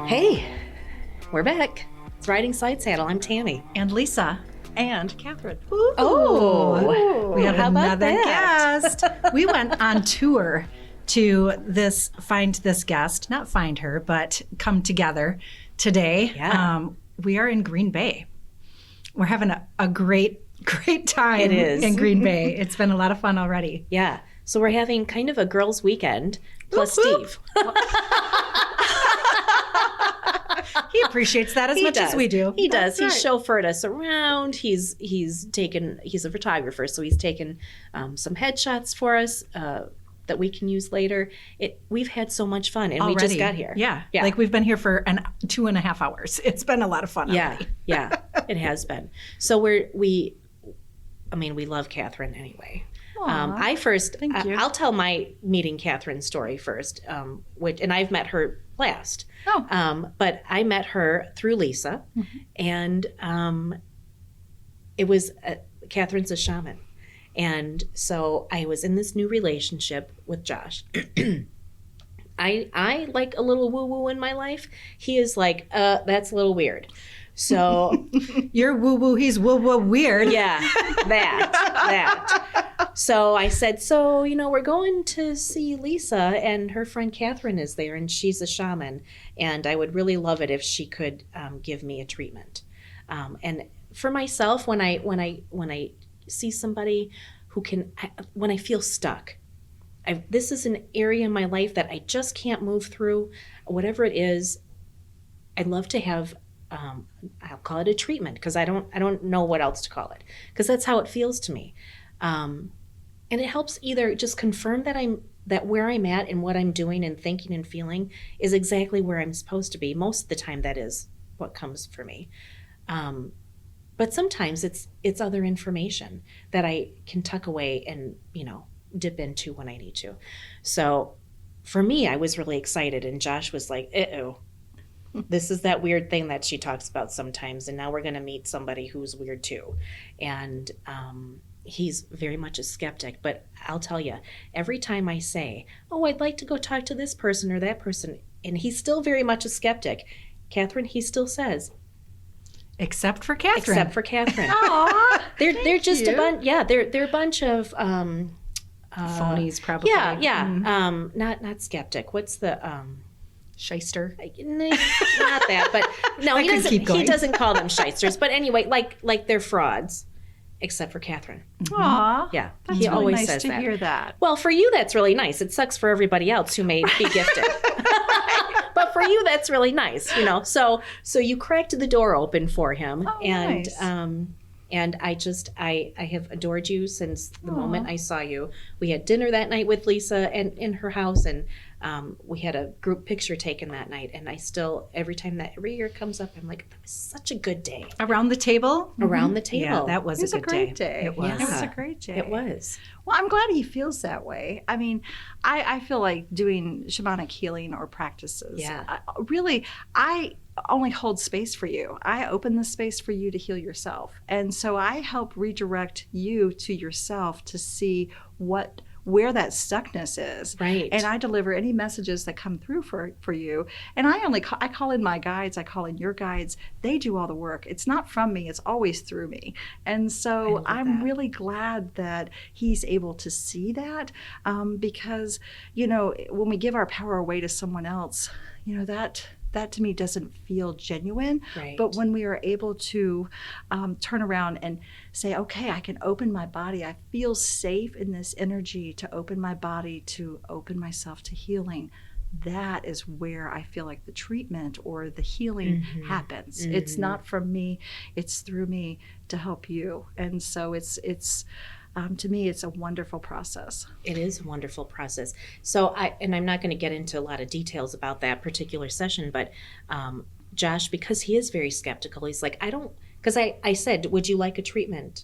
Hey, we're back. It's Riding Side Saddle. I'm Tammy. And Lisa. And Catherine. Oh, we have how about another that? guest. We went on tour to find this guest, not find her, but come together today. Yeah. We are in Green Bay. We're having a great time It is. in Green Bay. It's been a lot of fun already. Yeah. So we're having kind of a girls' weekend plus Whoop, whoop. Steve. He appreciates that as much as we do. He does. That's He's right. chauffeured us around. He's a photographer, so he's taken some headshots for us that we can use later. We've had so much fun, and we just Already. got here. Yeah. Like we've been here for 2.5 hours. It's been a lot of fun already. Yeah, it has been. So we love Catherine anyway. Thank you. I'll tell my meeting Catherine story first, and I've met her last. Oh. But I met her through Lisa, and it was Catherine's a shaman, and so I was in this new relationship with Josh. I like a little woo woo in my life. He is like, that's a little weird. So You're woo woo, he's woo woo weird. yeah, that. So I said, we're going to see Lisa, and her friend Catherine is there, and she's a shaman, and I would really love it if she could give me a treatment. And for myself, when I see somebody who can, when I feel stuck, this is an area in my life that I just can't move through, whatever it is. I'd love to have. I'll call it a treatment because I don't know what else to call it, because that's how it feels to me. And it helps either just confirm that where I'm at and what I'm doing and thinking and feeling is exactly where I'm supposed to be. Most of the time, that is what comes for me. But sometimes it's other information that I can tuck away and, dip into when I need to. So for me, I was really excited, and Josh was like, uh-oh. This is that weird thing that she talks about sometimes, and now we're going to meet somebody who's weird too. And he's very much a skeptic, but I'll tell you, every time I say, I'd like to go talk to this person or that person, and he's still very much a skeptic, Catherine, he still says, Except for Catherine. except for Catherine. Aw, They're just you. a bunch, they're a bunch of phonies probably. Mm-hmm. Not skeptic. What's the Shyster. Not that, but no, I he could doesn't. keep He going. doesn't call them shysters. But anyway, like they're frauds, except for Catherine. Aw, Yeah, that's he really always nice says to that. hear that. Well, for you, that's really nice. It sucks for everybody else who may be gifted. But for you, that's really nice. So you cracked the door open for him, Oh, and nice. and I have adored you since the moment I saw you. We had dinner that night with Lisa and in her house, and we had a group picture taken that night. And I still, every year it comes up, I'm like, that was such a good day. Around the table? Around the table. Yeah, that was It was a a good great day. It was. It was Yeah. a great day. It was. Well, I'm glad he feels that way. I mean, I feel like doing shamanic healing or practices. Yeah. I only hold space for you. I open the space for you to heal yourself. And so I help redirect you to yourself to see where that stuckness is. Right. And I deliver any messages that come through for you. And I call in my guides, I call in your guides. They do all the work. It's not from me, it's always through me. And so I'm really glad that he's able to see that, because, when we give our power away to someone else, that to me doesn't feel genuine. Right. But when we are able to turn around and say, okay, I can open my body. I feel safe in this energy to open my body, to open myself to healing. That is where I feel like the treatment or the healing happens. It's not from me, it's through me to help you. And so it's to me, it's a wonderful process. It is a wonderful process. So I'm not going to get into a lot of details about that particular session, but Josh, because he is very skeptical, he's like, because I said, would you like a treatment?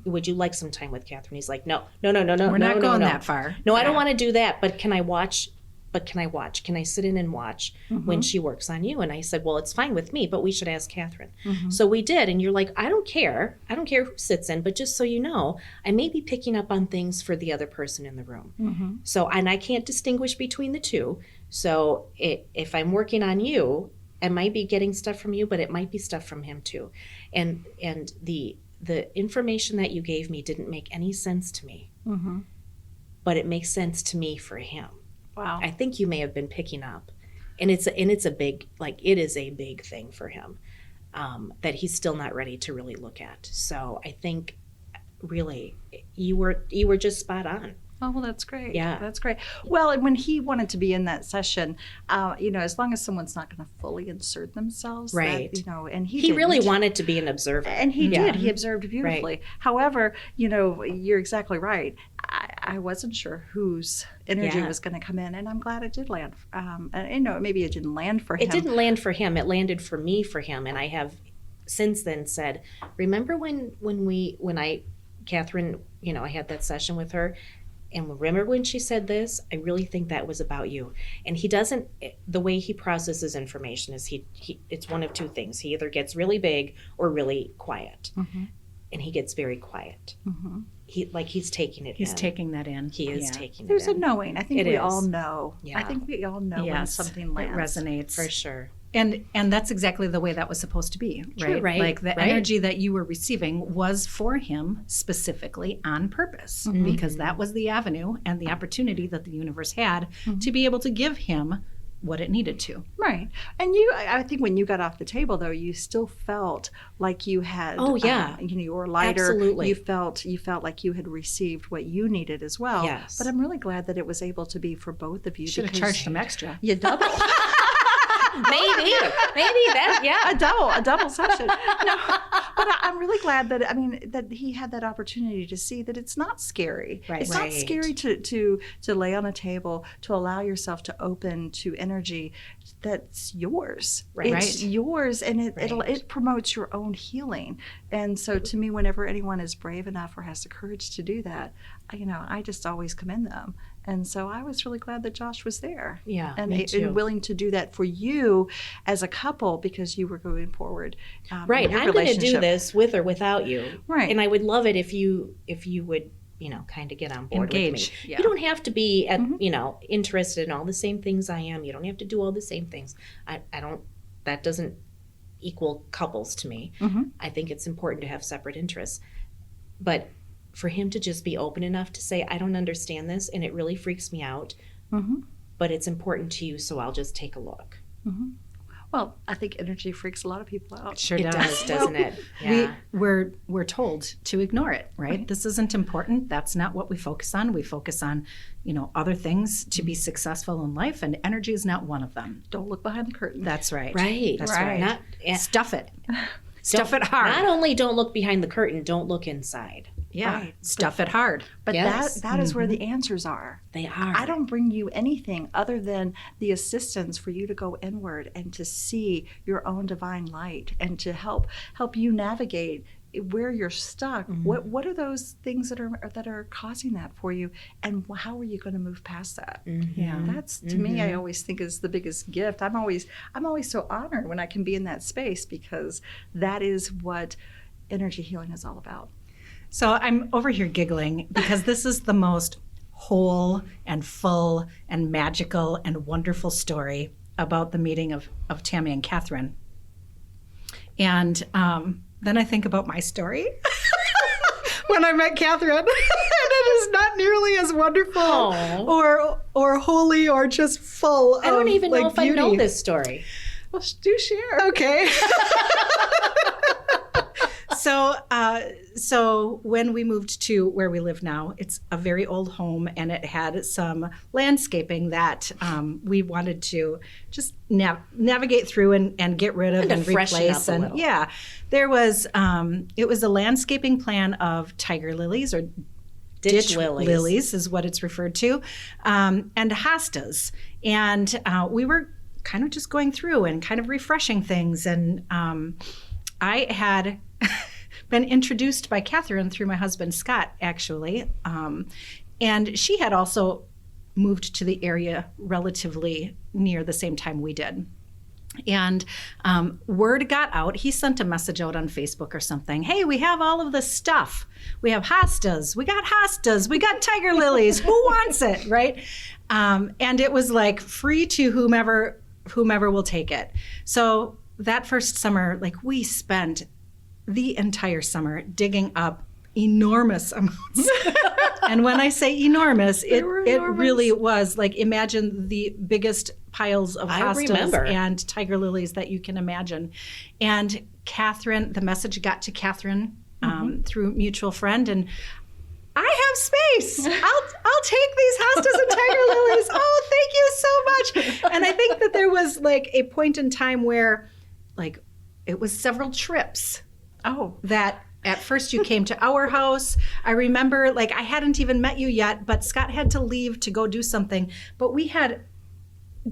Would you like some time with Catherine? He's like, no. We're not going no. that far. No, I don't want to do that, but can I watch? Can I sit in and watch when she works on you? And I said, well, it's fine with me, but we should ask Catherine. So we did. And you're like, I don't care who sits in, but just so you know, I may be picking up on things for the other person in the room. So, and I can't distinguish between the two. So if I'm working on you, I might be getting stuff from you, but it might be stuff from him too. And the information that you gave me didn't make any sense to me, but it makes sense to me for him. Wow. I think you may have been picking up, and it's a big, like, it is a big thing for him, that he's still not ready to really look at. So I think really you were just spot on. Oh, well, that's great. Yeah. That's great. Well, and when he wanted to be in that session, as long as someone's not going to fully insert themselves, right? And he didn't. Really wanted to be an observer, and he did. He observed beautifully. Right. However, you're exactly right. I wasn't sure whose energy was going to come in, and I'm glad it did land. Maybe it didn't land for him. It didn't land for him. It landed for me for him, and I have since then said, remember when Catherine, I had that session with her. And remember when she said this? I really think that was about you. And he doesn't, the way he processes information is it's one of two things. He either gets really big or really quiet. And he gets very quiet. He's taking it in. He's taking that in. He is taking There's it in. a knowing. I think we all know. Yeah. I think we all know when something lands. It resonates. For sure. And that's exactly the way that was supposed to be, right? True, right. Like the energy that you were receiving was for him specifically on purpose, because that was the avenue and the opportunity that the universe had to be able to give him what it needed to. Right. And I think when you got off the table, though, you still felt like you had, you were lighter. Absolutely. You felt like you had received what you needed as well. Yes. But I'm really glad that it was able to be for both of you. Should have charged them extra. You double. Maybe that, a double session. No, but I'm really glad that he had that opportunity to see that it's not scary. Right. It's not scary to lay on a table, to allow yourself to open to energy that's yours. Right. It's yours, and it promotes your own healing. And so to me, whenever anyone is brave enough or has the courage to do that, I just always commend them. And so I was really glad that Josh was there. Yeah, and me too. And willing to do that for you as a couple, because you were going forward. Right. In your I'm going to do relationship. this with or without you. Right. And I would love it if you would, kind of get on board Engage. with me. Yeah. You don't have to be interested in all the same things I am. You don't have to do all the same things. That doesn't equal couples to me. I think it's important to have separate interests. But for him to just be open enough to say, I don't understand this, and it really freaks me out, but it's important to you, so I'll just take a look. Well, I think energy freaks a lot of people out. It sure It does, doesn't it? Yeah. We're told to ignore it, right? This isn't important. That's not what we focus on. We focus on, other things to be successful in life, and energy is not one of them. Don't look behind the curtain. That's right. Right. That's Right. right. Stuff it. Stuff it hard. Not only don't look behind the curtain, don't look inside. Yeah. Right. Stuff it hard. But Yes. that is where the answers are. They are. I don't bring you anything other than the assistance for you to go inward and to see your own divine light, and to help you navigate where you're stuck. What are those things that are causing that for you, and how are you going to move past that? Yeah. That's, to me, I always think is the biggest gift. I'm always so honored when I can be in that space, because that is what energy healing is all about. So I'm over here giggling because this is the most whole and full and magical and wonderful story about the meeting of Tammy and Catherine. And then I think about my story when I met Catherine, and it is not nearly as wonderful or holy or just full I don't even know if beauty. I know this story. Well, do share. Okay. So when we moved to where we live now, it's a very old home, and it had some landscaping that we wanted to just navigate through and get rid of and freshen replace. up a And little. yeah, there was it was a landscaping plan of tiger lilies, or ditch lilies is what it's referred to, and hostas. And we were kind of just going through and kind of refreshing things. And I had been introduced by Catherine through my husband, Scott, actually. And she had also moved to the area relatively near the same time we did. And word got out. He sent a message out on Facebook or something. Hey, we have all of this stuff. We have hostas. We got hostas. We got tiger lilies. Who wants it, right? And it was like free to whomever whomever will take it. So that first summer, like we spent the entire summer digging up enormous amounts. And when I say enormous, it really was like, imagine the biggest piles of hostas and tiger lilies that you can imagine. And Catherine, the message got to Catherine through a mutual friend, and I have space. I'll take these hostas and tiger lilies. Oh, thank you so much. And I think that there was like a point in time where like it was several trips. Oh, that at first you came to our house. I remember like I hadn't even met you yet, but Scott had to leave to go do something. But we had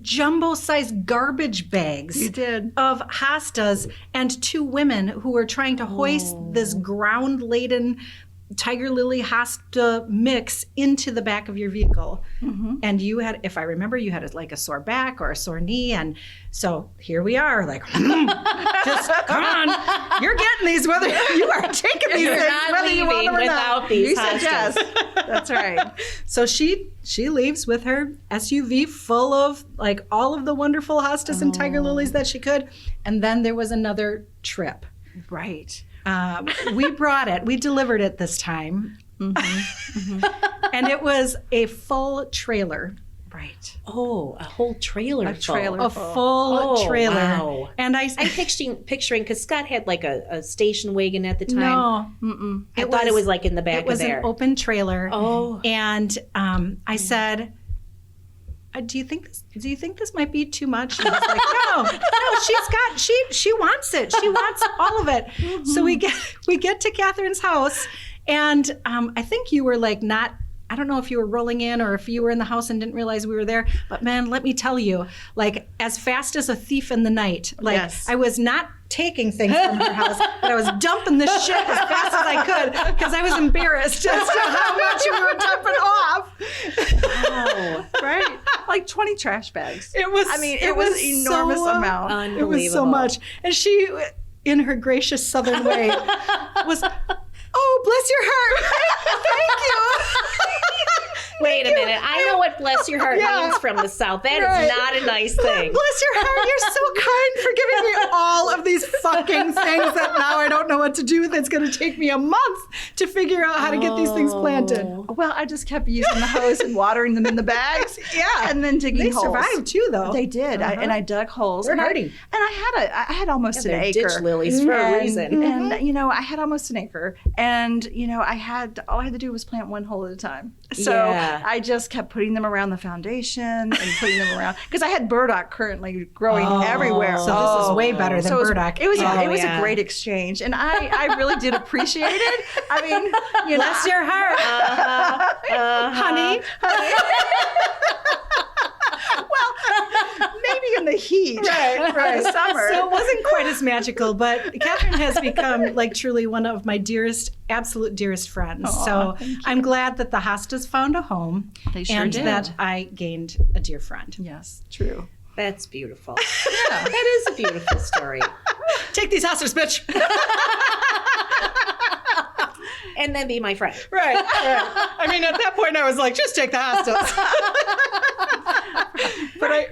jumbo-sized garbage bags of hostas and two women who were trying to hoist this ground-laden tiger lily hosta mix into the back of your vehicle. And you had, if I remember, you had like a sore back or a sore knee. And so here we are, like, just come on, you're getting these, whether you are taking these things, whether you want them or not. These you said yes. That's right. So she leaves with her SUV full of like all of the wonderful hostas and tiger lilies that she could. And then there was another trip. Right. We delivered it this time. And it was a full trailer. Right. Oh, a whole trailer A trailer A full trailer. Wow. And I'm picturing, because Scott had like a station wagon at the time. No. I thought it was like in the back of there. It was an open trailer. Oh. And I said, do you think this might be too much? And I was like, no, she wants it. She wants all of it. So we get to Catherine's house, and I think you were like I don't know if you were rolling in or if you were in the house and didn't realize we were there. But man, let me tell you, like as fast as a thief in the night, like I was not taking things from her house, but I was dumping the shit as fast as I could because I was embarrassed as to how much we were dumping off. Wow. Right. Like 20 trash bags. It was enormous amount. Unbelievable. It was so much. And she, in her gracious Southern way, was, oh, bless your heart. Thank you. Wait a minute. I know what bless your heart means from the South. That is not a nice thing. Bless your heart. You're so kind for giving me all of these fucking things that now I don't know what to do with. It's going to take me a month to figure out how to get these things planted. Well, I just kept using the hose and watering them in the bags. And then digging holes. They survived too, though. They did. I dug holes. They're hardy. I had almost an acre. Ditch lilies for a reason. And I had almost an acre. And all I had to do was plant one hole at a time. So I just kept putting them around the foundation and putting them around, because I had burdock currently growing everywhere. So this is way better than burdock. It was a great exchange, and I really did appreciate it. I mean, bless your heart, honey. Well, maybe in the heat, right, the summer. So it wasn't quite as magical, but Catherine has become like truly one of my absolute dearest friends. So I'm glad that the hostas found a home, and that I gained a dear friend. Yes, true. That's beautiful. Yeah, that is a beautiful story. Take these hostas, bitch. And then be my friend. Right. I mean, at that point, I was like, just take the hostas.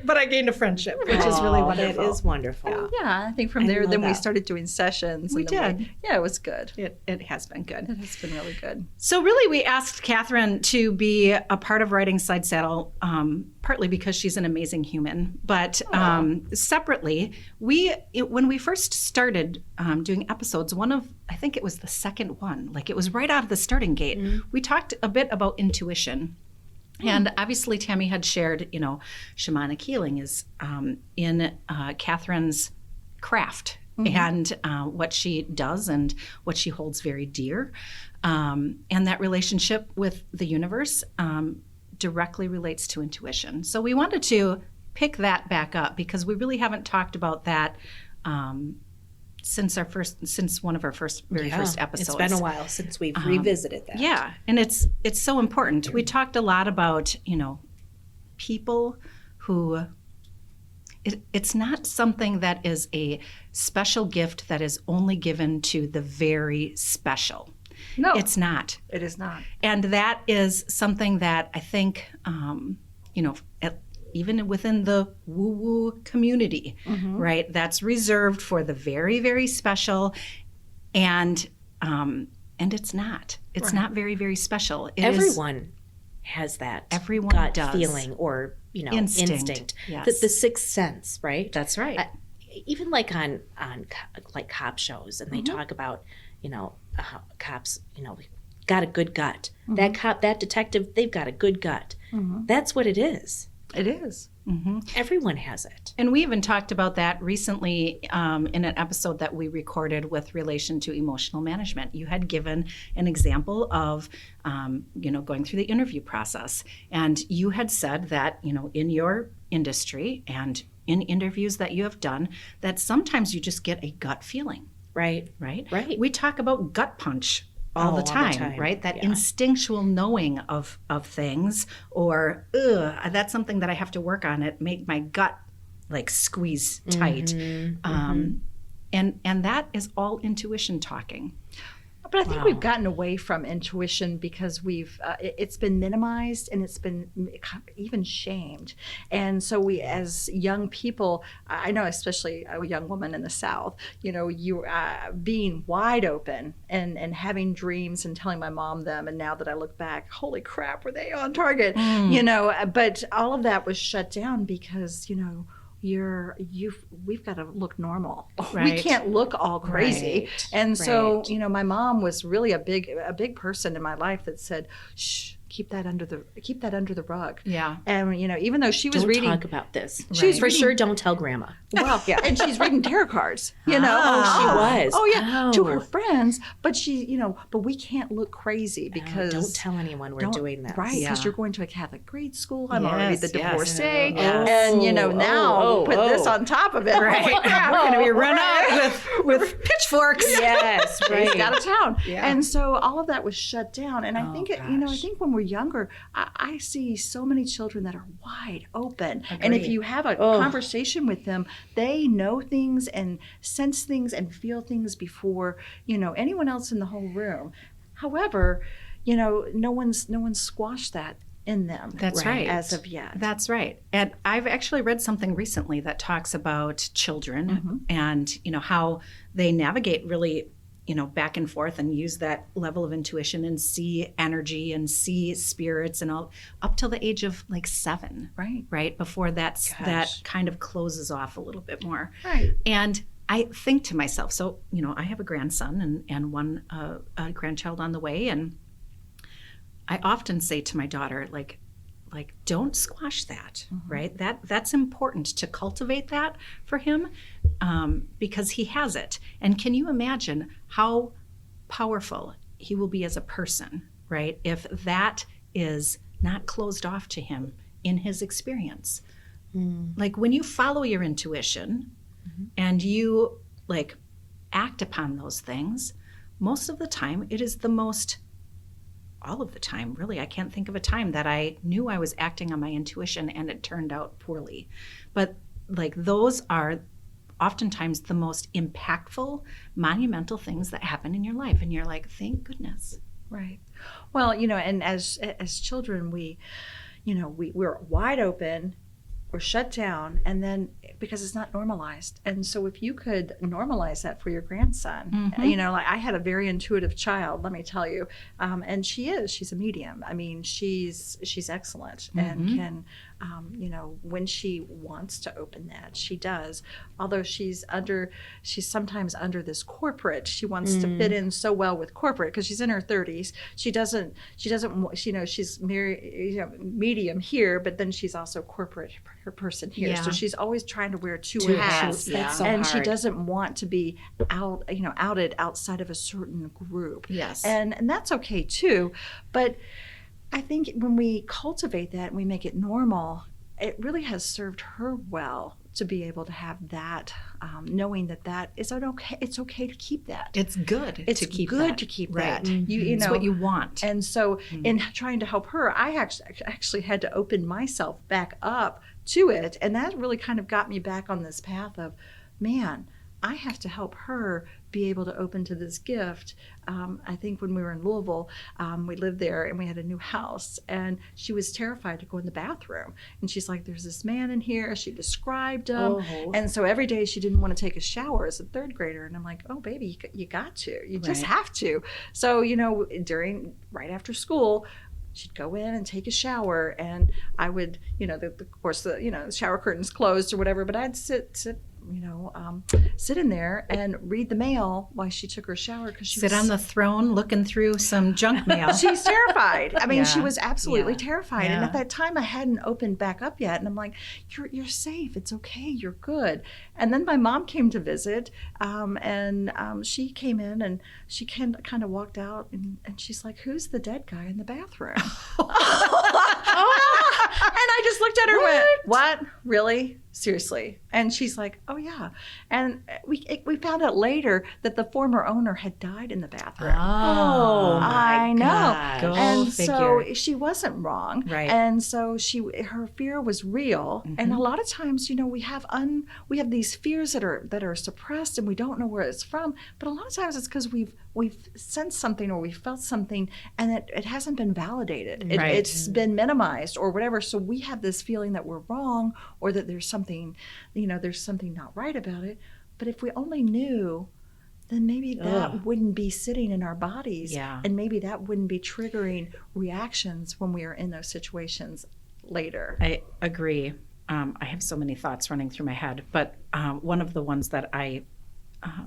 But I gained a friendship, which is really wonderful. That is wonderful. Yeah, I think from there, then we started doing sessions. We did. It was good. It has been good. It has been really good. So really, we asked Catherine to be a part of writing Side Saddle, partly because she's an amazing human, but separately, when we first started doing episodes, I think it was the second one, like it was right out of the starting gate, we talked a bit about intuition. And obviously, Tammy had shared, shamanic healing is in Catherine's craft and what she does and what she holds very dear. And that relationship with the universe directly relates to intuition. So we wanted to pick that back up because we really haven't talked about that since one of our first episodes. It's been a while since we've revisited that. Yeah, and it's so important. We talked a lot about people who it's not something that is a special gift that is only given to the very special. No, it's not. It is not. And that is something that I think even within the woo-woo community, right? That's reserved for the very, very special, and it's not. It's not very, very special. Everyone has that everyone gut does. feeling or, instinct. Yes. The sixth sense, right? That's right. Even like on like cop shows, and they talk about, cops, got a good gut. That cop, that detective, they've got a good gut. That's what it is. It is. Everyone has it. And we even talked about that recently in an episode that we recorded with relation to emotional management. You had given an example of, going through the interview process. And you had said that, in your industry and in interviews that you have done, that sometimes you just get a gut feeling. Right. We talk about gut punch all the time, right? That instinctual knowing of things, or that's something that I have to work on. It make my gut like squeeze tight, and that is all intuition talking. But I think we've gotten away from intuition because it's been minimized and it's been even shamed. And so we, as young people, I know especially a young woman in the South, you being wide open and having dreams and telling my mom them. And now that I look back, holy crap, were they on target? But all of that was shut down because, we've got to look normal. Right. We can't look all crazy. Right. And so, my mom was really a big person in my life that said, shh, keep that under the rug. Yeah. And even though she was Don't reading, talk about this. She's For reading- sure, don't tell grandma. well, yeah, and she's reading tarot cards, Oh, she was. Oh yeah, to her Oh. friends, but but we can't look crazy because don't tell anyone we're doing this. right? Because Yeah. you're going to a Catholic grade school. I'm already the Yes, divorcee, yes. and now put this on top of it. Right. Holy crap, We're going to be run out with pitchforks. Yes, right. out of town. Yeah. And so all of that was shut down. And I think, I gosh. think when we're younger, I see so many children that are wide open. And if Agreed. you have a conversation with them, they know things and sense things and feel things before, anyone else in the whole room. However, no one's squashed that in them. That's right. As of yet. That's right. And I've actually read something recently that talks about children and, how they navigate really, back and forth and use that level of intuition and see energy and see spirits and all up till the age of like 7. Right. Before that kind of closes off a little bit more. Right. And I think to myself, so, I have a grandson and one a grandchild on the way. And I often say to my daughter, like don't squash that, right? That's important to cultivate that for him because he has it. And can you imagine how powerful he will be as a person, right? If that is not closed off to him in his experience. Like when you follow your intuition and you like act upon those things, most of the time it is all of the time, really. I can't think of a time that I knew I was acting on my intuition and it turned out poorly. But like those are oftentimes the most impactful, monumental things that happen in your life. And you're like, thank goodness. Right. Well, and as children, we're wide open, we're shut down, and then because it's not normalized. And so if you could normalize that for your grandson, like I had a very intuitive child, let me tell you, and she's a medium. I mean, she's excellent and can, when she wants to open that, she does. Although she's sometimes under this corporate, she wants to fit in so well with corporate because she's in her 30s. She doesn't, she's medium here, but then she's also corporate her person here. Yeah. So she's always trying to wear two hats. hats. That's so and she hard. doesn't want to be outed outside of a certain group. Yes. And that's okay too. But I think when we cultivate that and we make it normal, it really has served her well to be able to have that, knowing that is okay. It's okay to keep that. It's good It's to keep good that. to keep Right. that. It's what you want. And so in trying to help her, I actually had to open myself back up to it. And that really kind of got me back on this path of, man, I have to help her be able to open to this gift. I think when we were in Louisville, we lived there and we had a new house, and she was terrified to go in the bathroom. And she's like, there's this man in here. She described him. Oh. And so every day she didn't want to take a shower as a third grader. And I'm like, oh, baby, you got to. You just have to. So, right after school, she'd go in and take a shower, and I would, of course, the shower curtains closed or whatever, but I'd sit in there and read the mail while she took her shower, because she sit on the throne looking through some junk mail. She's terrified. I mean, she was absolutely terrified. Yeah. And at that time, I hadn't opened back up yet, and I'm like, "You're safe. It's okay. You're good." And then my mom came to visit, and she came in and she kind of walked out, and she's like, "Who's the dead guy in the bathroom?" And I just looked at her and went, "What? Really? Seriously?" And she's like, "Oh yeah." And we found out later that the former owner had died in the bathroom. Oh, I know. gosh. Go And figure. so she wasn't wrong. Right. And so her fear was real. Mm-hmm. And a lot of times, we have these fears that are suppressed, and we don't know where it's from. But a lot of times it's because we've sensed something, or we felt something, and it hasn't been validated. Right. It's been minimized or whatever. So we have this feeling that we're wrong, or that there's something not right about it. But if we only knew, then maybe that wouldn't be sitting in our bodies. Yeah. And maybe that wouldn't be triggering reactions when we are in those situations later. I agree. I have so many thoughts running through my head, but one of the ones that an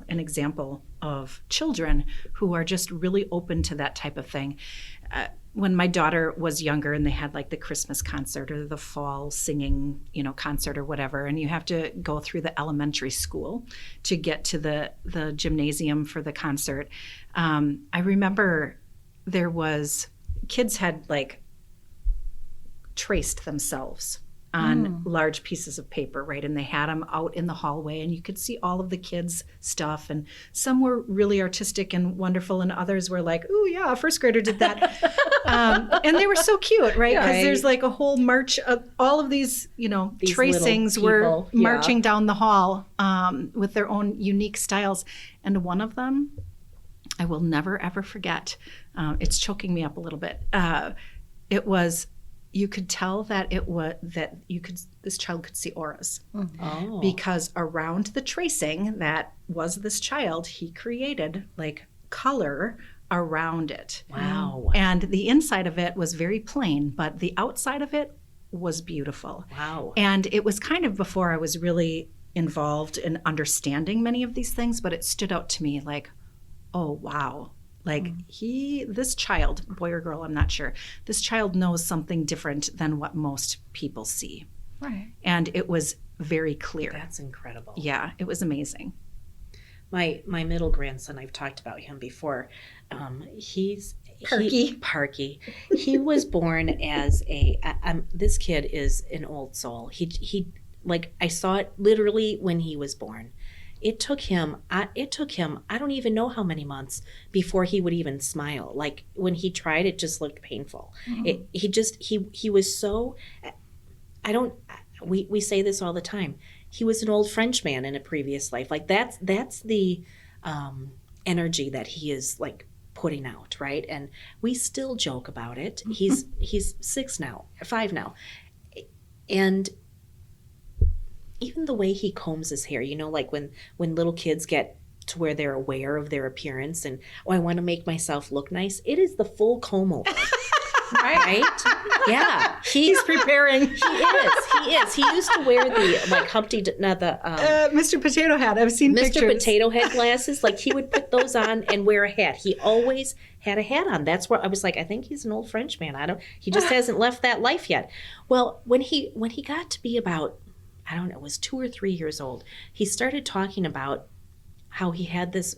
example of children who are just really open to that type of thing. When my daughter was younger and they had like the Christmas concert or the fall singing, concert or whatever, and you have to go through the elementary school to get to the gymnasium for the concert. I remember kids had like traced themselves on large pieces of paper, right? And they had them out in the hallway, and you could see all of the kids' stuff. And some were really artistic and wonderful, and others were like, "Ooh, yeah, a first grader did that." And they were so cute, right? Because there's like a whole march of all of these, tracings were marching down the hall with their own unique styles. And one of them, I will never, ever forget. It's choking me up a little bit. It was, you could tell that this child could see auras. Oh. Because around the tracing that was this child, he created like color around it. Wow. And the inside of it was very plain, but the outside of it was beautiful. Wow. And it was kind of before I was really involved in understanding many of these things, but it stood out to me like, oh, wow. Like this child, boy or girl, I'm not sure, this child knows something different than what most people see. Right. And it was very clear. That's incredible. Yeah, it was amazing. My middle grandson, I've talked about him before. He's Parky. He was born as this kid is an old soul. He like, I saw it literally when he was born. It took him, I don't even know how many months before he would even smile. Like when he tried, it just looked painful. Mm-hmm. He was so, we say this all the time. He was an old French man in a previous life. Like that's the energy that he is like putting out, right? And we still joke about it. He's 5 now. And even the way he combs his hair, like when little kids get to where they're aware of their appearance and, I want to make myself look nice, it is the full comb over. Right? Yeah. He's preparing. He is. He used to wear the, like, Mr. Potato Head. I've seen pictures. Mr. Potato Head glasses. Like, he would put those on and wear a hat. He always had a hat on. That's where I was like, I think he's an old French man. He just hasn't left that life yet. Well, when he got to be about, I don't know, was 2 or 3 years old, he started talking about how he had this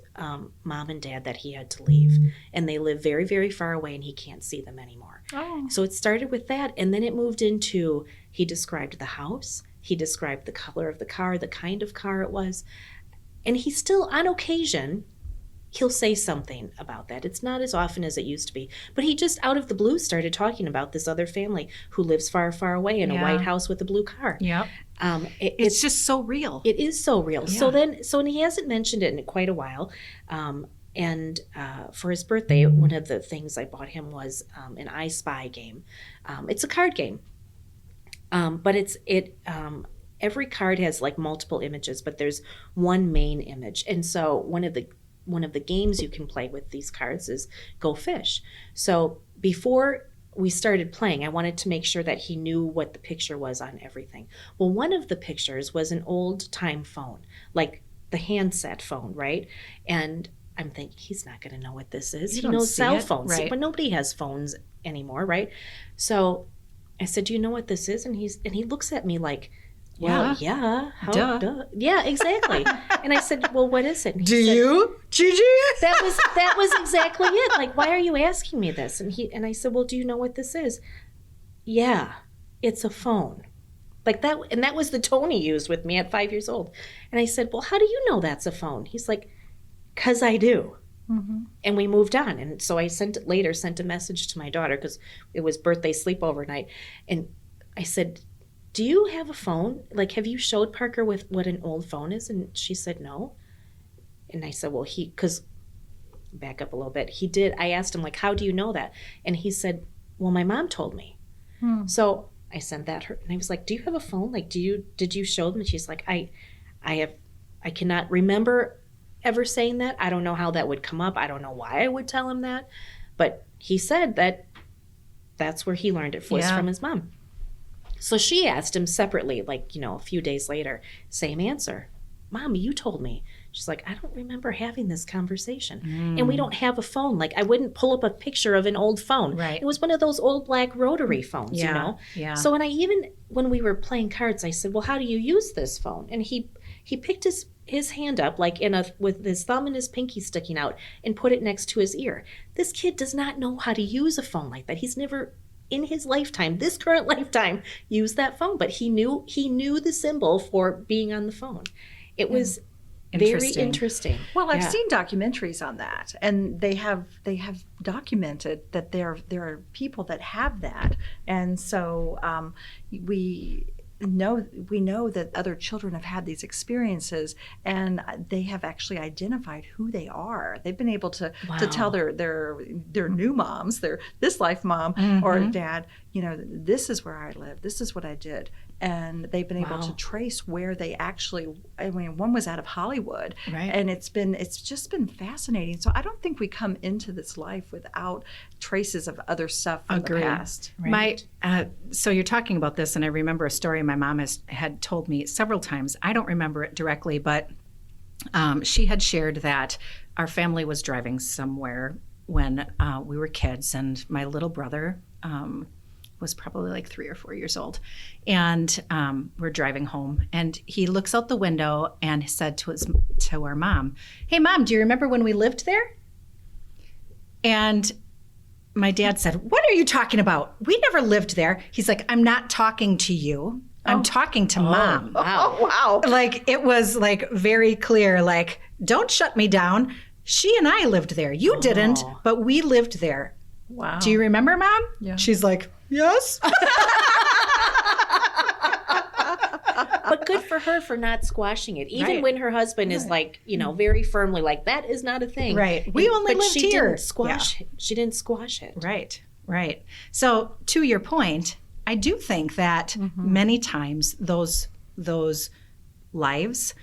mom and dad that he had to leave, and they live very, very far away, and he can't see them anymore. Oh. So it started with that, and then it moved into, he described the house, he described the color of the car, the kind of car it was, and he still, on occasion, he'll say something about that. It's not as often as it used to be. But he just out of the blue started talking about this other family who lives far, far away in a white house with a blue car. Yep. It's just so real. It is so real. Yeah. So he hasn't mentioned it in quite a while. And for his birthday, one of the things I bought him was an I Spy game. It's a card game. But every card has like multiple images, but there's one main image. And so one of the games you can play with these cards is Go Fish. So before we started playing, I wanted to make sure that he knew what the picture was on everything. Well, one of the pictures was an old time phone, like the handset phone, right? And I'm thinking, he's not going to know what this is. He knows cell phones, right? But nobody has phones anymore, right? So I said, do you know what this is? And he looks at me like, well, yeah. Duh. Yeah, exactly. And I said, well, what is it? Do you, Gigi? That was exactly it. Like, why are you asking me this? And I said, well, do you know what this is? Yeah, it's a phone. Like that, and that was the tone he used with me at 5 years old. And I said, well, how do you know that's a phone? He's like, 'cause I do. Mm-hmm. And we moved on. And so I sent a message to my daughter because it was birthday sleepover night. And I said, do you have a phone? Like, have you showed Parker with what an old phone is? And she said, no. And I said, well, because back up a little bit. He did. I asked him, like, how do you know that? And he said, well, my mom told me. So I sent that her. And I was like, do you have a phone? Like, did you show them? And she's like, I cannot remember ever saying that. I don't know how that would come up. I don't know why I would tell him that. But he said that's where he learned it was from his mom. So she asked him separately, like, a few days later, same answer. Mom, you told me. She's like, I don't remember having this conversation. And we don't have a phone. Like, I wouldn't pull up a picture of an old phone. Right. It was one of those old black rotary phones, Yeah. So when we were playing cards, I said, well, how do you use this phone? And he picked his hand up, like with his thumb and his pinky sticking out, and put it next to his ear. This kid does not know how to use a phone like that. He's never in his lifetime, this current lifetime, used that phone, but he knew the symbol for being on the phone. It was very interesting. Well, I've seen documentaries on that, and they have documented that there are people that have that, and so we know that other children have had these experiences, and they have actually identified who they are. They've been able to tell their new moms, their this life mom or dad, this is where I live, this is what I did. And they've been able to trace where they actually, one was out of Hollywood, right? And it's just been fascinating. So I don't think we come into this life without traces of other stuff from the past. Right. So you're talking about this, and I remember a story my mom had told me several times. I don't remember it directly, but she had shared that our family was driving somewhere when we were kids, and my little brother was probably like 3 or 4 years old, and we're driving home, and he looks out the window and said to our mom, "Hey, Mom, do you remember when we lived there?" And my dad said, "What are you talking about? We never lived there." He's like, "I'm not talking to you. I'm talking to Mom." Oh, wow. Like, it was like very clear, like, don't shut me down. She and I lived there. You didn't, but we lived there. Wow. Do you remember, Mom? Yeah. She's like, yes. But good for her for not squashing it. Even when her husband is like, very firmly like, that is not a thing. Right. We only lived here. She didn't squash it. Right. So to your point, I do think that many times those lives,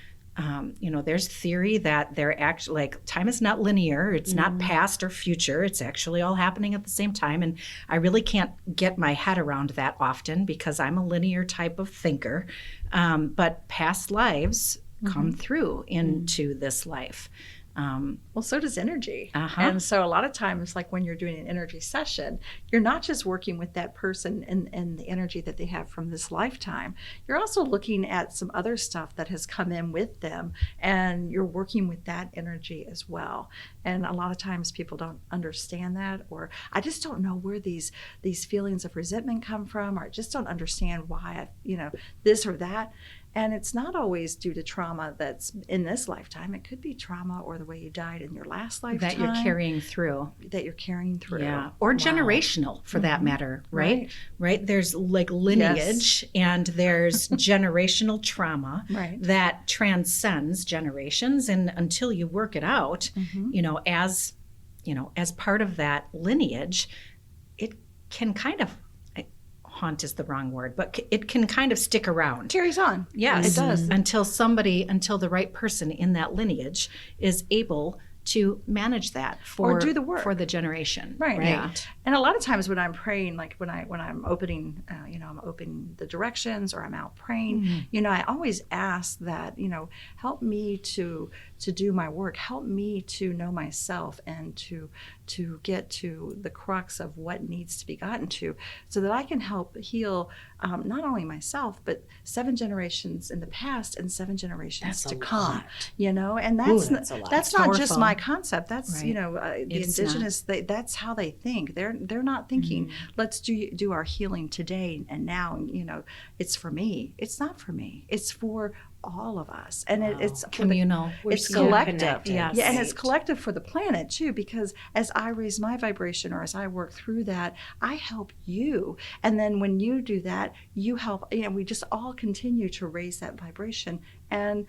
there's theory that they're actually, like, time is not linear. It's not past or future. It's actually all happening at the same time. And I really can't get my head around that often because I'm a linear type of thinker. But past lives come through into this life. Well, so does energy. And so a lot of times, like when you're doing an energy session, you're not just working with that person and the energy that they have from this lifetime. You're also looking at some other stuff that has come in with them, and you're working with that energy as well. And a lot of times people don't understand that, or I just don't know where these feelings of resentment come from, or I just don't understand why, this or that. And it's not always due to trauma that's in this lifetime. It could be trauma or the way you died in your last lifetime. That you're carrying through. Yeah. Or generational, for that matter, right? Right? There's like lineage and there's generational trauma that transcends generations. And until you work it out, as part of that lineage, it can kind of, haunt is the wrong word, but it can kind of stick around. Carries on. Yes. It does. Until the right person in that lineage is able to manage that or do the work for the generation. Right. Yeah. And a lot of times when I'm praying, like when I'm opening, I'm opening the directions or I'm out praying, I always ask that, help me to do my work, help me to know myself and to get to the crux of what needs to be gotten to so that I can help heal not only myself, but 7 generations in the past and 7 generations to come, and that's not just my concept. That's, the indigenous, that's how they think. They're not thinking, let's do our healing today and now, it's for me. It's not for me. It's for all of us, and it's communal. It's collective, yes. And it's collective for the planet too. Because as I raise my vibration, or as I work through that, I help you, and then when you do that, you help. We just all continue to raise that vibration, and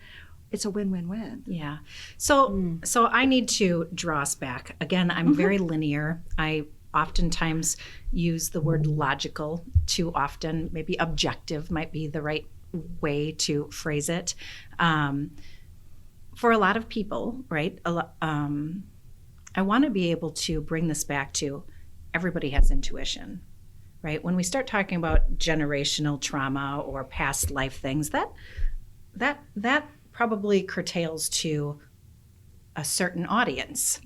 it's a win-win-win. Yeah. So I need to draw us back again. I'm very linear. I oftentimes use the word logical too often. Maybe objective might be the right way to phrase it. For a lot of people, right, I want to be able to bring this back to everybody has intuition, right? When we start talking about generational trauma or past life things, that probably curtails to a certain audience.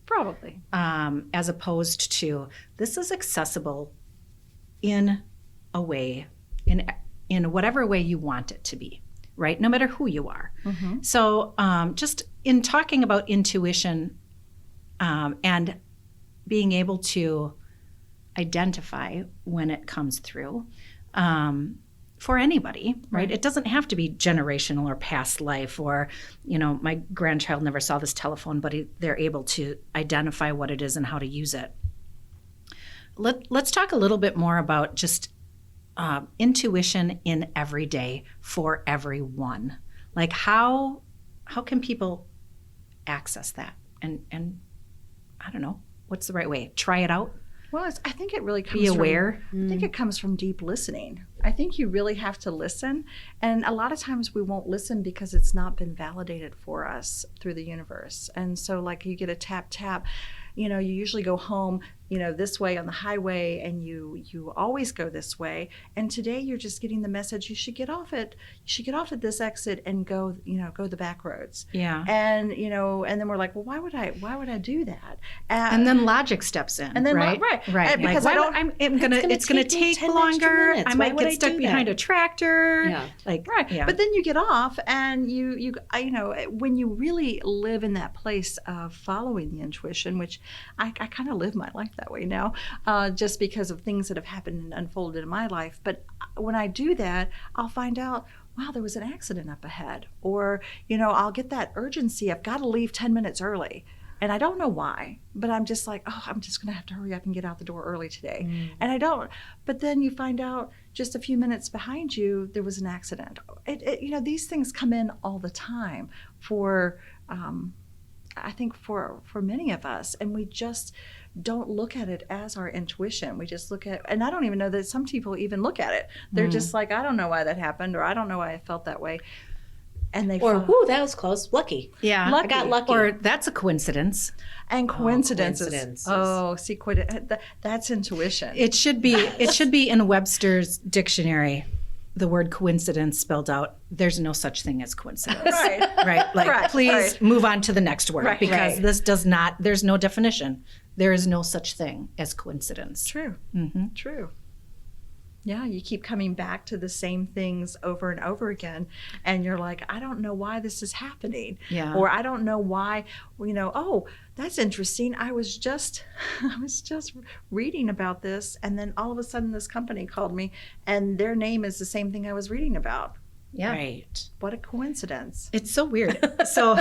Probably. As opposed to this is accessible in a way, in whatever way you want it to be, right? No matter who you are. So just in talking about intuition and being able to identify when it comes through for anybody, right? It doesn't have to be generational or past life or, my grandchild never saw this telephone, but they're able to identify what it is and how to use it. Let's talk a little bit more about just intuition in everyday for everyone. Like how can people access that? And I don't know, what's the right way? Try it out? Well, I think it really comes Be aware. I think it comes from deep listening. I think you really have to listen. And a lot of times we won't listen because it's not been validated for us through the universe. And so like you get a tap, tap, you usually go home, this way on the highway, and you always go this way. And today you're just getting the message you should get off at this exit and go the back roads. Yeah. And and then we're like, well, why would I do that? And then logic steps in. And then right. Because like, it's gonna take longer. I might get stuck behind a tractor. Yeah. Yeah. But then you get off, and you when you really live in that place of following the intuition, which I kind of live my life that way now, just because of things that have happened and unfolded in my life. But when I do that, I'll find out, wow, there was an accident up ahead. Or, I'll get that urgency. I've got to leave 10 minutes early. And I don't know why, but I'm just like, oh, I'm just going to have to hurry up and get out the door early today. And I don't. But then you find out just a few minutes behind you, there was an accident. These things come in all the time for, I think for many of us. And we just don't look at it as our intuition. We just look at, and I don't even know that some people even look at it. They're just like, I don't know why that happened, or I don't know why I felt that way. And they ooh, that was close. Lucky. Yeah. I got lucky. Or that's a coincidence. And coincidences. Oh, see, that's intuition. It should be in Webster's dictionary. The word coincidence spelled out. There's no such thing as coincidence. Right. Like, please move on to the next word because this does not. There's no definition. There is no such thing as coincidence. True. True. Yeah, you keep coming back to the same things over and over again, and you're like, I don't know why this is happening. Yeah. Or I don't know why, oh, that's interesting. I was just reading about this, and then all of a sudden this company called me, and their name is the same thing I was reading about. Yeah. Right. What a coincidence. It's so weird. So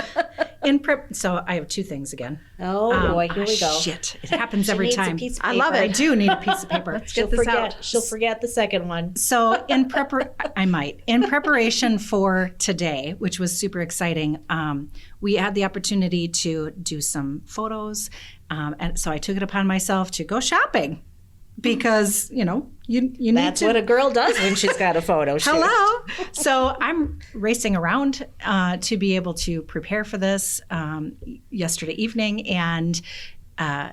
so I have two things again. Oh boy, here we go. Shit. It happens She every needs a time. piece of I love it. paper. I do need a piece of paper. She'll forget. She'll forget the second one. So I might. In preparation for today, which was super exciting, we had the opportunity to do some photos. And so I took it upon myself to go shopping because, you need That's to. what a girl does when she's got a photo shoot. Hello. So I'm racing around to be able to prepare for this yesterday evening. And I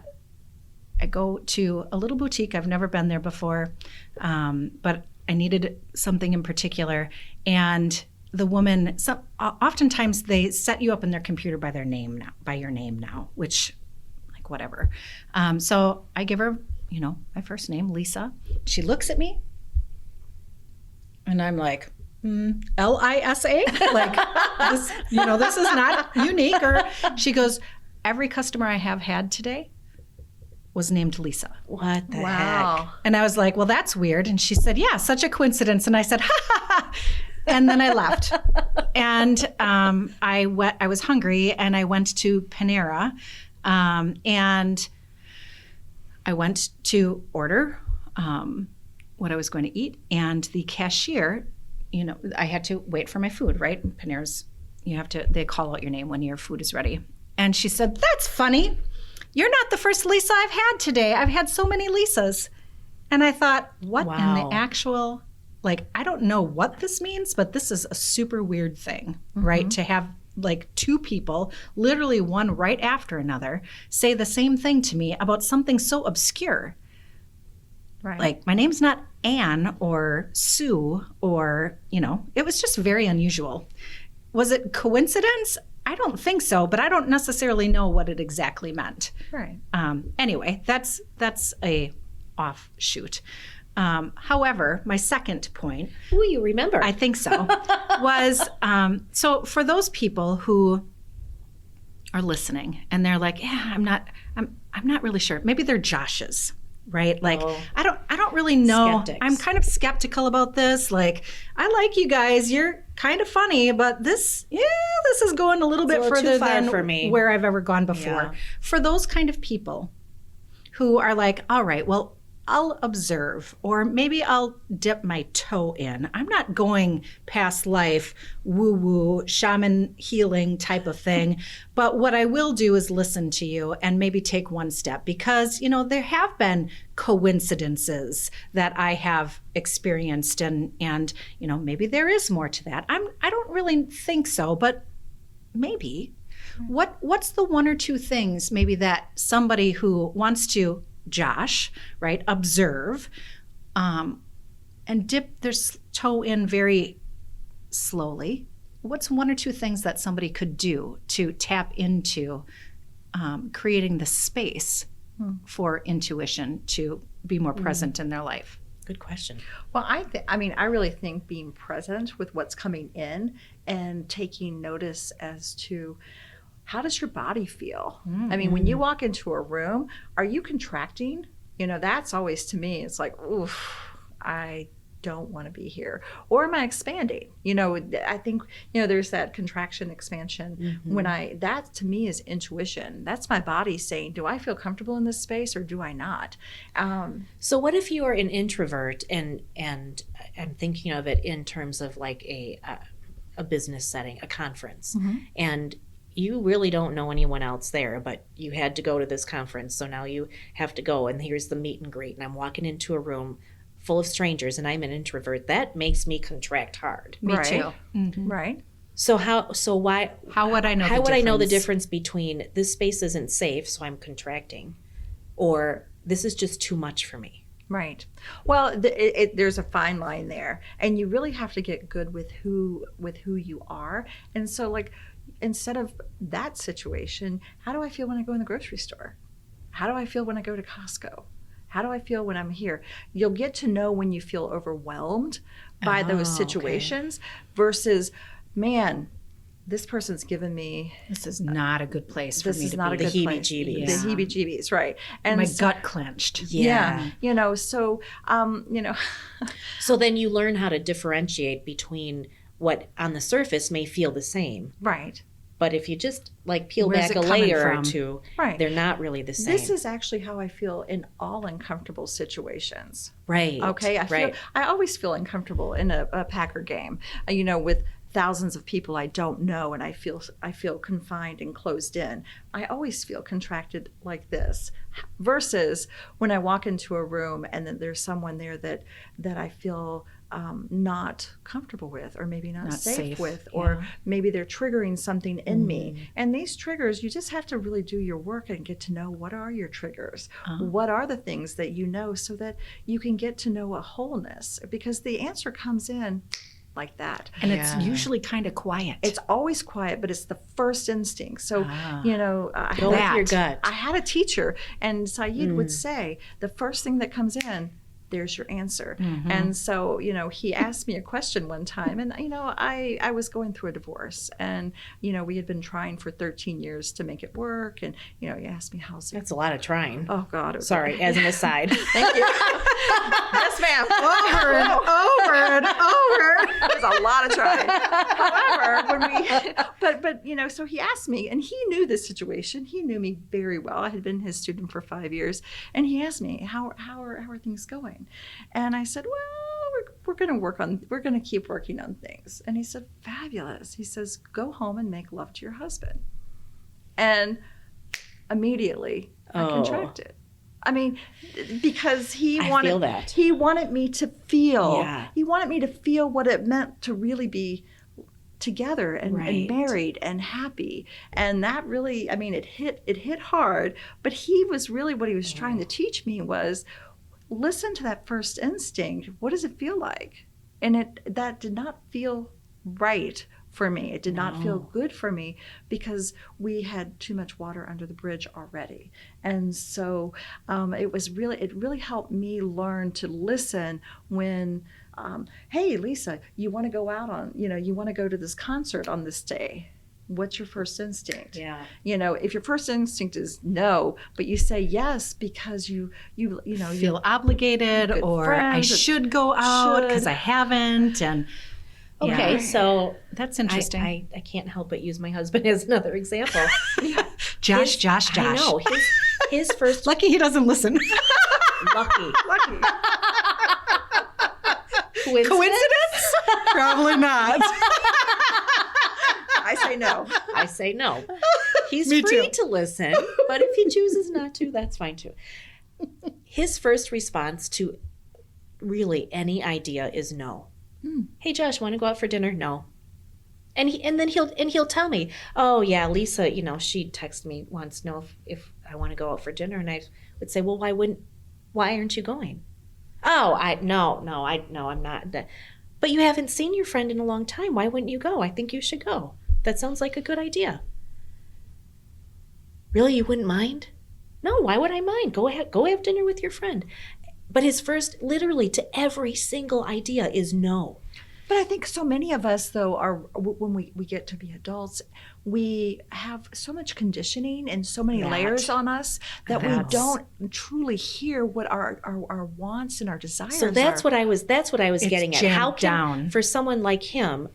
go to a little boutique. I've never been there before, but I needed something in particular. And the woman, oftentimes they set you up in their computer by your name now, which, like, whatever. So I give her, my first name, Lisa. She looks at me, and I'm like, Lisa? Like, this is not unique. Or she goes, every customer I have had today was named Lisa. What the Wow. heck? And I was like, well, that's weird. And she said, yeah, such a coincidence. And I said, ha, ha, ha. And then I left. And I was hungry, and I went to Panera, and I went to order what I was going to eat. And the cashier, I had to wait for my food, right? Panera's, they call out your name when your food is ready. And she said, that's funny. You're not the first Lisa I've had today. I've had so many Lisas. And I thought, what in the actual, I don't know what this means, but this is a super weird thing, right? To have two people, literally one right after another, say the same thing to me about something so obscure. Right. My name's not Anne or Sue or, it was just very unusual. Was it coincidence? I don't think so, but I don't necessarily know what it exactly meant. Right. Anyway, that's a offshoot. However, my second point, Ooh, you remember. I think so, was so for those people who are listening and they're like, yeah, I'm not really sure. Maybe they're Josh's, right? I don't really know. Skeptics. I'm kind of skeptical about this. I like you guys. You're kind of funny, but this is going a little bit further too far than for me. where I've ever gone before. Yeah. For those kind of people who are like, all right, well, I'll observe, or maybe I'll dip my toe in. I'm not going past life woo-woo, shaman healing type of thing. But what I will do is listen to you and maybe take one step because, there have been coincidences that I have experienced and maybe there is more to that. I don't really think so, but maybe. What's the one or two things maybe that somebody who wants to Josh, right, observe, and dip their toe in very slowly. What's one or two things that somebody could do to tap into creating the space for intuition to be more present in their life? Good question. Well, I really think being present with what's coming in and taking notice as to how does your body feel? I mean, when you walk into a room, are you contracting? That's always, to me, it's like, oof, I don't want to be here. Or am I expanding? I think, there's that contraction expansion. That to me is intuition. That's my body saying, do I feel comfortable in this space or do I not? So what if you are an introvert and I'm thinking of it in terms of a business setting, a conference, and you really don't know anyone else there, but you had to go to this conference, so now you have to go, and here's the meet and greet, and I'm walking into a room full of strangers, and I'm an introvert. That makes me contract hard. Me too. Right. So how would I know? How would I know the difference between this space isn't safe, so I'm contracting, or this is just too much for me? Right. Well, there's a fine line there, and you really have to get good with who you are, and so instead of that situation, how do I feel when I go in the grocery store? How do I feel when I go to Costco? How do I feel when I'm here? You'll get to know when you feel overwhelmed by those situations versus, man, this person's given me. This is not a good place for me to be. This is not a good place. The heebie-jeebies, right? And my gut clenched. Yeah. So, So then you learn how to differentiate between what on the surface may feel the same. Right. But if you just like peel Where's back it a coming layer or from? two, Right. they're not really the same. This is actually how I feel in all uncomfortable situations. right. Okay, right. I always feel uncomfortable in a Packer game, with thousands of people I don't know, and I feel confined and closed in. I always feel contracted like this, versus when I walk into a room and then there's someone there that I feel not comfortable with, or maybe not safe with, or maybe they're triggering something in me. And these triggers, you just have to really do your work and get to know, what are your triggers? What are the things that you know, so that you can get to know a wholeness, because the answer comes in like that. And it's usually kind of quiet. It's always quiet, but it's the first instinct. So, Go with your gut. I had a teacher, and Saeed would say, the first thing that comes in, there's your answer. And so, he asked me a question one time, and, I was going through a divorce, and, we had been trying for 13 years to make it work. And, he asked me, how's it? That's a lot of trying. Oh, God. Sorry, as an aside. Thank you. Yes, ma'am. over and over and over. It was a lot of trying. However, but so he asked me, and he knew this situation. He knew me very well. I had been his student for 5 years, and he asked me, how are things going? And I said, well, we're going to keep working on things. And he said, fabulous. He says, go home and make love to your husband. And immediately I contracted. I mean, because he wanted me to feel. Yeah. He wanted me to feel what it meant to really be together and married and happy. And that really, it hit hard. But what he was trying to teach me was, listen to that first instinct. What does it feel like? And that did not feel right for me. It did not feel good for me, because we had too much water under the bridge already. And so it really helped me learn to listen when, hey, Lisa, you want to go out you want to go to this concert on this day. What's your first instinct? Yeah. If your first instinct is no, but you say yes because you feel obligated, or I should go out because I haven't. And okay, so that's interesting. I can't help but use my husband as another example. Josh. I know. His first... Lucky he doesn't listen. Lucky. Coincidence? Probably not. I say no. He's Me free too. to listen, but if he chooses not to, that's fine too. His first response to really any idea is no. Hey, Josh, want to go out for dinner? No. And then he'll tell me, oh yeah, Lisa, she texted me once, no, if I want to go out for dinner, and I would say, well, why aren't you going? Oh, I'm not. But you haven't seen your friend in a long time. Why wouldn't you go? I think you should go. That sounds like a good idea. Really, you wouldn't mind? No, why would I mind? Go ahead, go have dinner with your friend. But his first, literally, to every single idea is no. But I think so many of us, though, are when we get to be adults, we have so much conditioning and so many layers on us that we don't truly hear what our wants and our desires So that's are. what I was getting at. How can, down. for someone like him,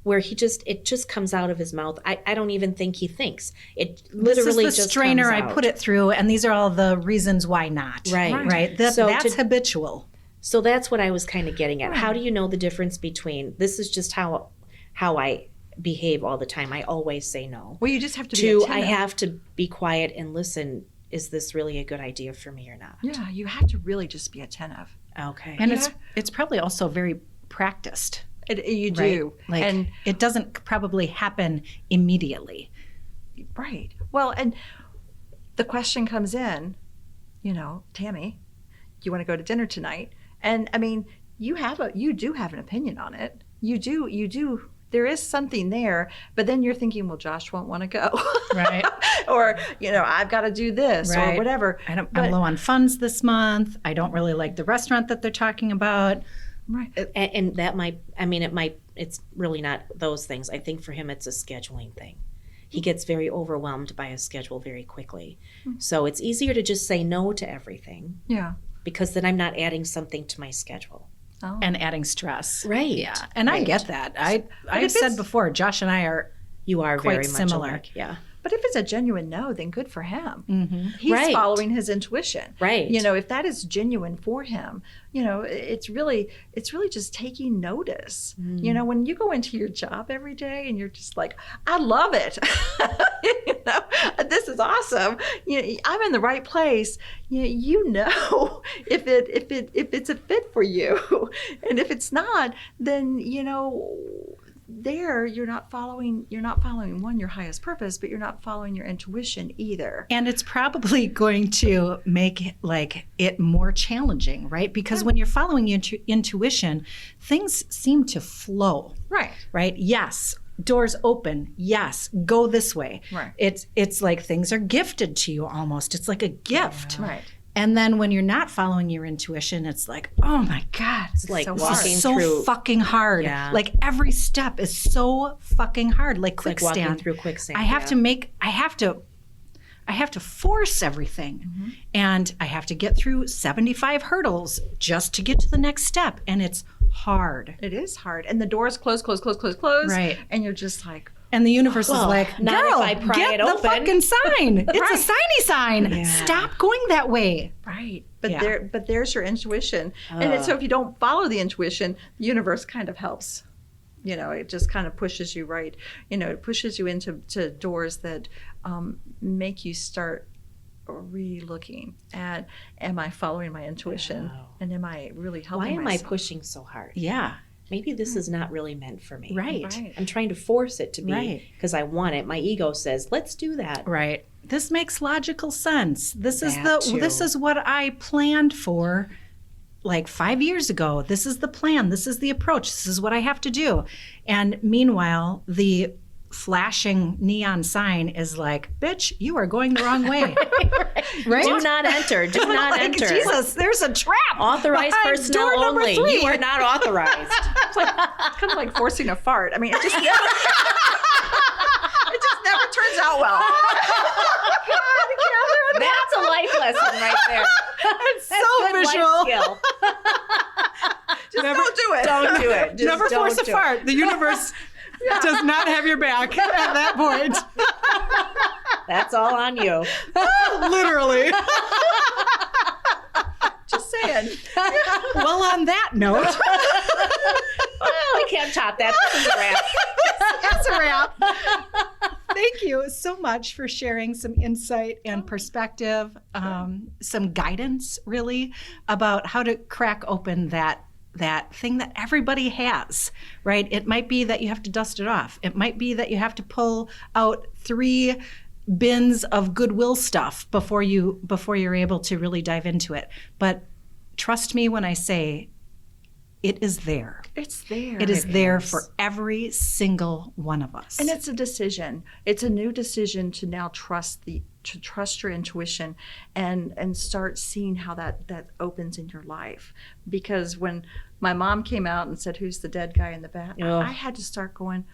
where it just comes out of his mouth. I don't even think he thinks. It literally this is the just strainer comes I out. put it through, and these are all the reasons why not. Right. That's habitual. So that's what I was kind of getting at. How do you know the difference between, this is just how I behave all the time. I always say no. Well, you just have to be attentive. I have to be quiet and listen. Is this really a good idea for me or not? Yeah, you have to really just be attentive. Okay. And it's probably also very practiced. You do. Right? And it doesn't probably happen immediately. Right. Well, and the question comes in, Tammy, do you want to go to dinner tonight? And you do have an opinion on it. You do. There is something there, but then you're thinking, well, Josh won't want to go. Right. Or, I've got to do this or whatever. I'm low on funds this month. I don't really like the restaurant that they're talking about. Right. And that it's really not those things. I think for him, it's a scheduling thing. He gets very overwhelmed by his schedule very quickly. So it's easier to just say no to everything. Yeah. Because then I'm not adding something to my schedule. and adding stress. Right. Yeah. And I get that. I've said before, Josh and I are very quite much similar. alike. Yeah. But if it's a genuine no, then good for him. Mm-hmm. He's Right. following his intuition. Right. If that is genuine for him, it's really just taking notice. When you go into your job every day and you're just like, I love it. This is awesome. I'm in the right place. If it's a fit for you, and if it's not, then there you're not following one, your highest purpose, but you're not following your intuition either. And it's probably going to make it more challenging, right? Because when you're following your intuition, things seem to flow. Right? Yes. Doors open. Yes. Go this way. Right. It's like things are gifted to you almost. It's like a gift. Right. And then when you're not following your intuition, it's like, oh my God, It's like so walking it's so through fucking hard. Yeah. Like every step is so fucking hard. Like like quicksand. walking through quicksand. I have to force everything. And I have to get through 75 hurdles just to get to the next step. And it's hard. It is hard. And the doors close. Right. And you're just like, And the universe is Well, like, not girl, if I pry get it the open." fucking sign. It's a signy sign. Yeah. Stop going that way. right. But Yeah. there's your intuition. So if you don't follow the intuition, the universe kind of helps. It just kind of pushes you right. It pushes you into doors that make you start re-looking at, am I following my intuition? Wow. And am I really Why helping am I myself? pushing so hard? Yeah. Maybe this is not really meant for me. Right. I'm trying to force it to be Right. because I want it. My ego says, let's do that. Right. This makes logical sense. This That too. is what I planned for like 5 years ago. This is the plan. This is the approach. This is what I have to do. And meanwhile, the flashing neon sign is like, bitch, you are going the wrong way. Right? Do not enter. Do not Like, enter. Jesus, there's a trap. Authorized behind personnel door number only. 3. You are not authorized. It's kind of like forcing a fart. I mean, it just never, it just never turns out well. That's a life lesson right there. It's That's so good visual. life skill. Just don't do it. Don't do it. Just Never don't force a do it. fart. The universe does not have your back at that point. That's all on you. Literally. Just saying. Well, on that note, Well, we can't top that. This is a wrap. that's a wrap. Thank you so much for sharing some insight and perspective, some guidance, really, about how to crack open that thing that everybody has, right? It might be that you have to dust it off. It might be that you have to pull out 3 bins of Goodwill stuff before you're able to really dive into it. But trust me when I say it is there. It's there. It is there for every single one of us. And it's a decision. It's a new decision to now trust your intuition and start seeing how that opens in your life. Because when my mom came out and said, "Who's the dead guy in the back?" Oh. I had to start going,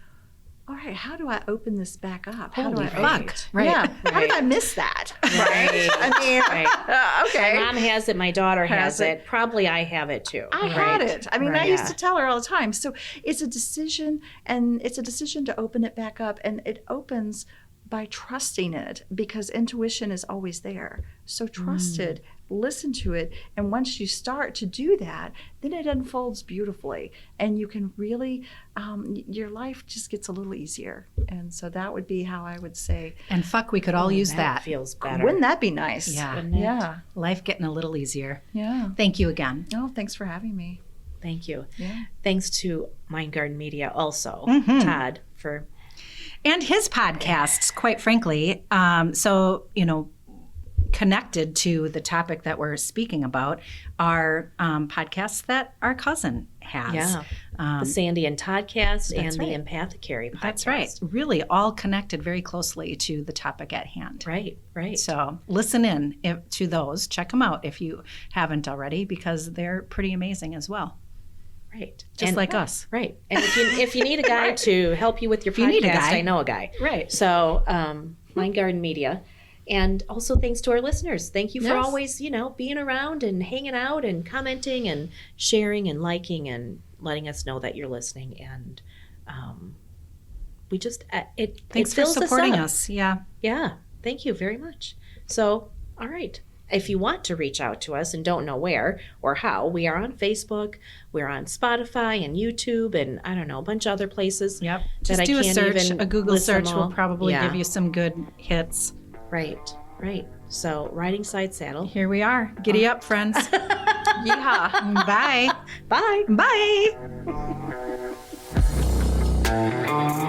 all right, how do I open this back up? How Holy do I open fuck. it? Right. Yeah. How did Right. I miss that? Right. I mean, Right. okay. My mom has it. My daughter Has has it. Probably I have it too. I had Right. it. I mean, I Right. used to tell her all the time. So it's a decision, and it's a decision to open it back up, and it opens by trusting it, because intuition is always there. So trust it, listen to it, and once you start to do that, then it unfolds beautifully, and you can really, your life just gets a little easier. And so that would be how I would say, And fuck, we could all use that. Feels better. wouldn't that be nice? Yeah. Wouldn't it? Yeah. Life getting a little easier. Yeah. Thank you again. Oh, thanks for having me. Thank you. Yeah. Thanks to Mind Garden Media also, Todd, for And his podcasts, quite frankly. So, connected to the topic that we're speaking about are podcasts that our cousin has. the Sandy and Toddcast and that's the right. Empathic-Carry podcast. That's right. Really all connected very closely to the topic at hand. Right, right. So listen in to those. Check them out if you haven't already, because they're pretty amazing as well. Right. Just like us. Right. And if you need a guy to help you with your you need a podcast, guy. I know a guy. Right. So Mind Garden Media And also thanks to our listeners. Thank you for Yes. always, being around and hanging out and commenting and sharing and liking and letting us know that you're listening. And we just, Thanks it for fills supporting us up. us. Yeah. Yeah. Thank you very much. So, all right. If you want to reach out to us and don't know where or how, we are on Facebook, we're on Spotify and YouTube, and I don't know, a bunch of other places. Yep. that Just I do a can't search. even A Google list them search will all. probably Yeah. give you some good hits. Right. So, Riding Side Saddle. Here we are. Giddy up, friends. Yeehaw. Bye. Bye. Bye.